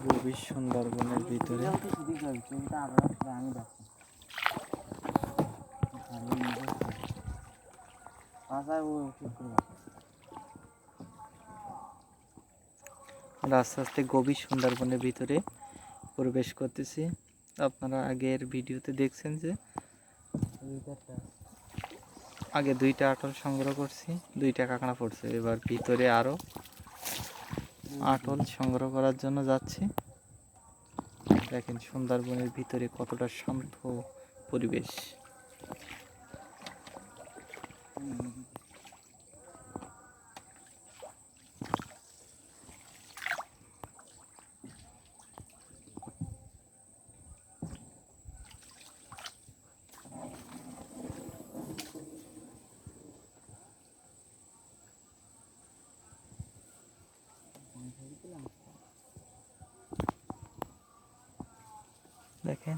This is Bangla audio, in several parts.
গভীর সুন্দরবনের ভিতরে আস্তে আস্তে গভীর সুন্দরবনের ভিতরে প্রবেশ করতেছি। আপনারা আগের ভিডিওতে দেখছেন যে আগে 2টা আটল সংগ্রহ করছি, 2টা কাঁকড়া পড়ছে। এবার ভিতরে আরও আটল সংগ্রহ করার জন্য যাচ্ছি। দেখেন সুন্দরবনের ভিতরে কতটা শান্ত পরিবেশ। দেখেন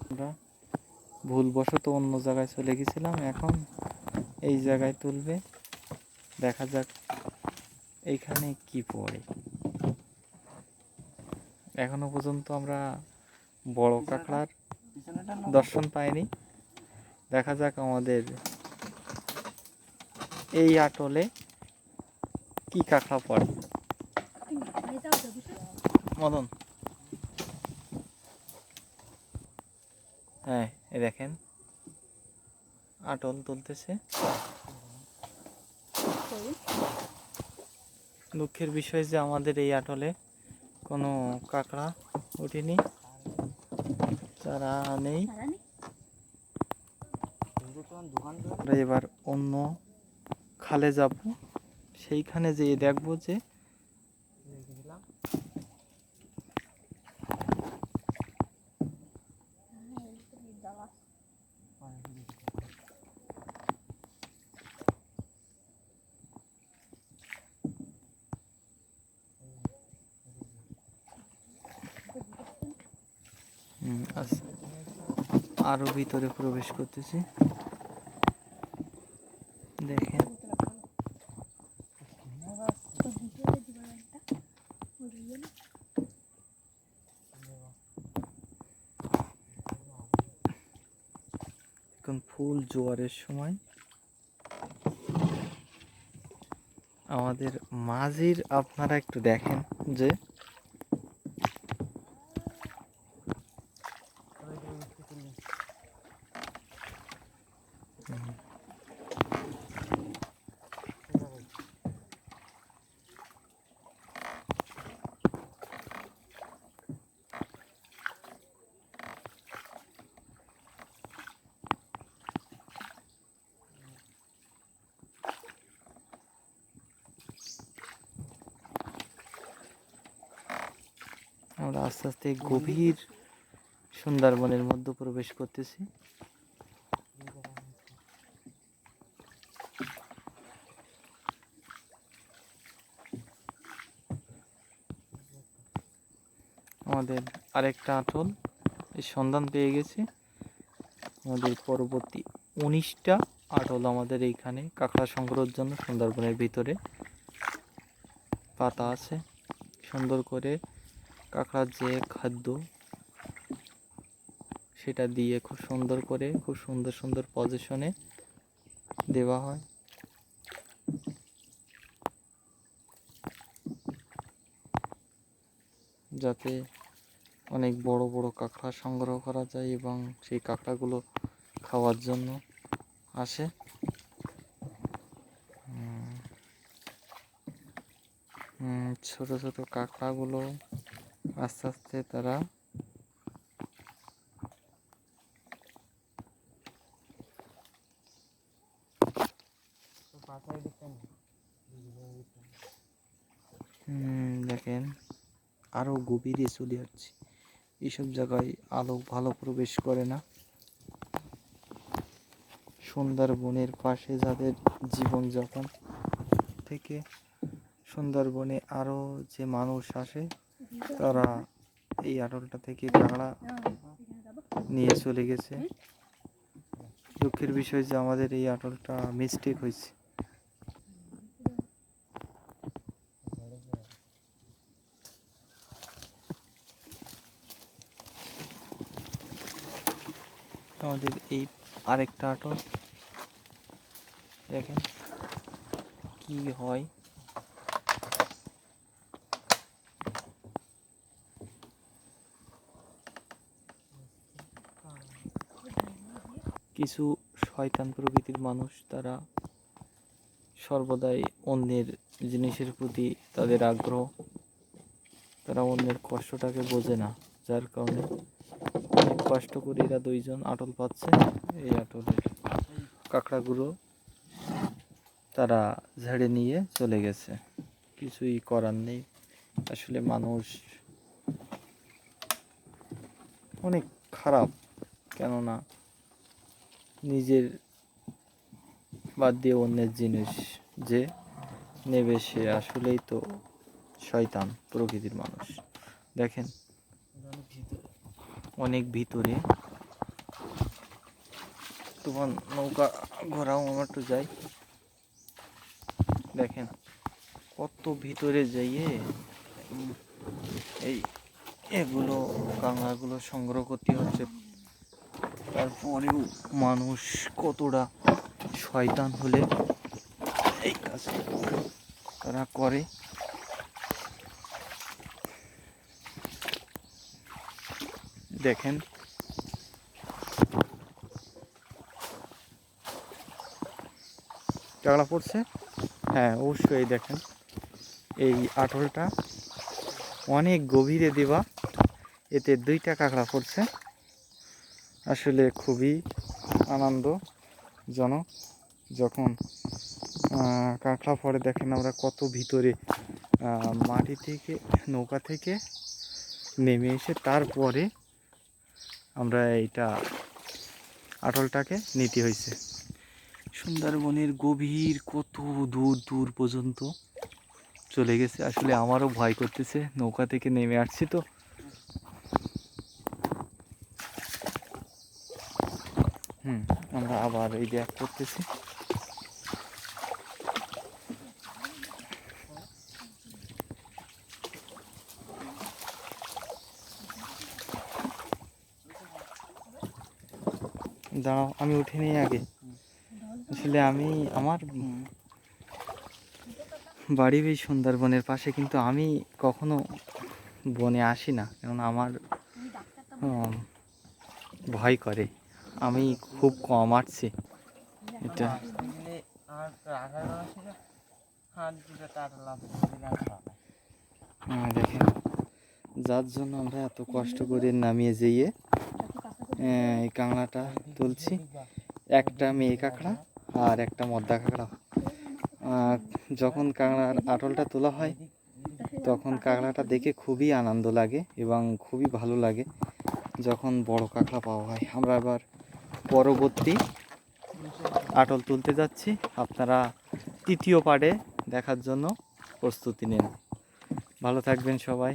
আমরা ভুলবশত অন্য জায়গায় চলে গেছিলাম, এখন এই জায়গায় তুলবে। দেখা যাক এইখানে কি পড়ে। এখনো পর্যন্ত আমরা বড় কাঁকড়ার দর্শন পাইনি। দেখা যাক আমাদের এই আটলে কি কাঁকড়া পড়ে। মদন, হ্যাঁ এ দেখেন আটল তুলতেছে। দুঃখের বিষয় যে আমাদের এই আটলে কোনো কাঁকড়া ওঠেনি, তারা নেই। আমরা এবার অন্য খালে যাব, সেইখানে যেয়ে দেখব যে আচ্ছা আরো ভিতরে প্রবেশ করতেছি। দেখেন এখন ফুল জোয়ারের সময়। আমাদের মাঝির আপনারা একটু দেখেন যে আমরা আস্তে আস্তে গভীর সুন্দরবনের মধ্যে প্রবেশ করতেছি। আমাদের আরেকটা আটল এই সন্ধান পেয়ে গেছি। আমাদের পরবর্তী 19টা আটল আমাদের এইখানে কাঁকড়া সংগ্রহের জন্য সুন্দরবনের ভিতরে পাতা আছে। সুন্দর করে কাঁকড়ার যে খাদ্য সেটা দিয়ে খুব সুন্দর করে খুব সুন্দর সুন্দর পজিশনে দেওয়া হয়, যাতে অনেক বড় বড় কাঁকড়া সংগ্রহ করা যায় এবং সেই কাঁকড়াগুলো খাওয়ার জন্য আসে। ছোট ছোট কাঁকড়াগুলো আস্তে আস্তে তারা দেখেন আরো গভীরে চলে যাচ্ছে। এইসব জায়গায় আলো ভালো প্রবেশ করে না। সুন্দরবনের পাশে যাদের জীবনযাপন থেকে সুন্দরবনে আরো যে মানুষ আসে তারা এই আটলটা থেকে কাঁকড়া নিয়ে চলে গেছে। দুঃখের বিষয় যে আমাদের এই আটলটা মিস্টেক হয়েছে। আমাদের এই আরেকটা আটল দেখেন কি হয়। কিছু শয়তান প্রকৃতির মানুষ, তারা সর্বদাই অন্যের জিনিসের প্রতি তাদের আগ্রহ, তারা অন্যের কষ্টটাকে বোঝে না, যার কারণে অনেক কষ্ট করে এরা দুইজন আটল পাচ্ছে। এই আটলের কাঁকড়াগুলো তারা ঝেড়ে নিয়ে চলে গেছে, কিছুই করার নেই। আসলে মানুষ অনেক খারাপ, কেননা নিজের বাদ দিয়ে অন্যের জিনিস যে নেবে সে আসলেই তো শয়তান প্রকৃতির মানুষ। দেখেন অনেক ভিতরে, তোমার নৌকা ঘোরাও আমার একটু যাই। দেখেন কত ভিতরে যাইয়ে এই এগুলো কাঁকড়াগুলো সংগ্রহ করতে হচ্ছে। তারপরেও মানুষ কতটা শয়তান হলে এই কাজ তারা করে। দেখেন কাঁকড়া পড়ছে, হ্যাঁ অবশ্যই। দেখেন এই আটলটা অনেক গভীরে দেওয়া, এতে 2টা কাঁকড়া পড়ছে। আসলে খুবই আনন্দজনক যখন কাঁকড়া পড়ে। দেখেন আমরা কত ভিতরে মাটি থেকে, নৌকা থেকে নেমে এসে তারপরে আমরা এইটা আটলটাকে নিতে হয়েছে। সুন্দরবনের গভীর কত দূর দূর পর্যন্ত চলে গেছে। আসলে আমারও ভয় করতেছে, নৌকা থেকে নেমে আসছি তো। আমরা আবার এই ব্যাক করতেছি। দাঁড়াও আমি উঠে নিই আগে। আসলে আমার বাড়ি এই সুন্দরবনের পাশে, কিন্তু আমি কখনো বনে আসি না, কেননা আমার ভয় করে। আমি খুব কম আসছি। এটা দেখেন যার জন্য আমরা এত কষ্ট করে নামিয়ে যেয়ে এই কাঁকড়াটা তুলছি। একটা মেয়ে কাঁকড়া আর একটা মদ্দা কাঁকড়া। যখন কাঁকড়ার আটলটা তোলা হয় তখন কাঁকড়াটা দেখে খুবই আনন্দ লাগে এবং খুবই ভালো লাগে যখন বড় কাঁকড়া পাওয়া হয়। আমরা আবার পরবর্তী আটল তুলতে যাচ্ছি। আপনারা 3য় পার্টে দেখার জন্য প্রস্তুতি নিন। ভালো থাকবেন সবাই।